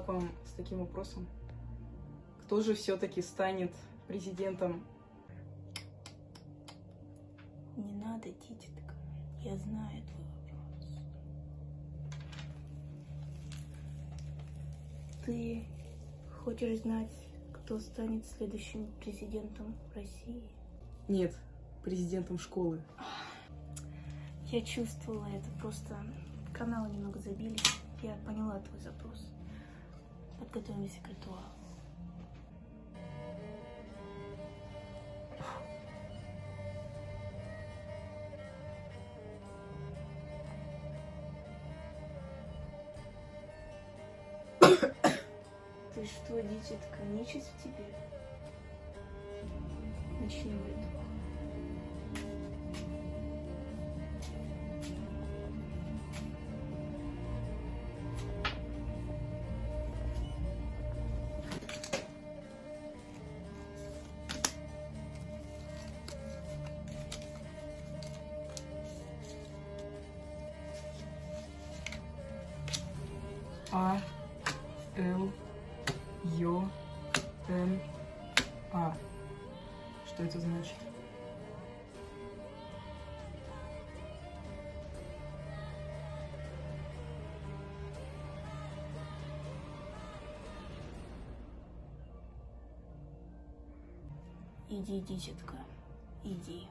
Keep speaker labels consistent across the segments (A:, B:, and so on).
A: к вам с таким вопросом. Кто же все-таки станет президентом?
B: Не надо, дитятка. Я знаю твой вопрос. Ты хочешь знать, кто станет следующим президентом России?
A: Нет, президентом школы.
B: Я чувствовала это, просто каналы немного забили. Я поняла твой запрос. Подготовимся к ритуалу. Ты что, дитятка, нечисть в тебе? Начнем ритуал.
A: А, Л, Ё, Н, А. Что это значит?
B: Иди, дитятка, иди.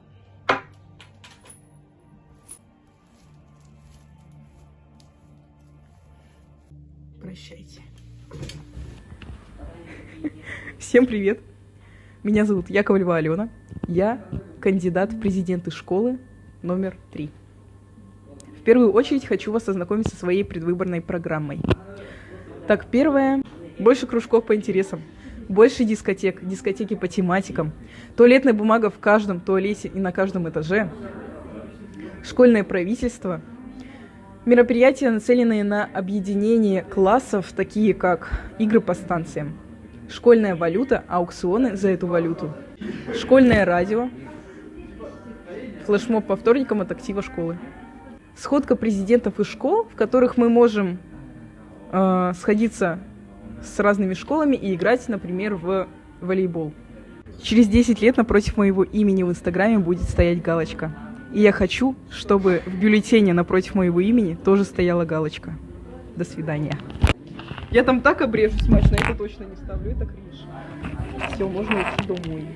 A: Прощайте. Всем привет! Меня зовут Яковлева Алена. Я кандидат в президенты школы номер 3. В первую очередь хочу вас ознакомить со своей предвыборной программой. Так, первое. Больше кружков по интересам. Больше дискотек, дискотеки по тематикам. Туалетная бумага в каждом туалете и на каждом этаже. Школьное правительство. Мероприятия, нацеленные на объединение классов, такие как игры по станциям. Школьная валюта, аукционы за эту валюту. Школьное радио. Флешмоб по вторникам от актива школы. Сходка президентов из школ, в которых мы можем сходиться с разными школами и играть, например, в волейбол. Через 10 лет напротив моего имени в Инстаграме будет стоять галочка. И я хочу, чтобы в бюллетене напротив моего имени тоже стояла галочка. До свидания. Я там так обрежу смачно, это точно не вставлю, это кринж. Все, можно идти домой.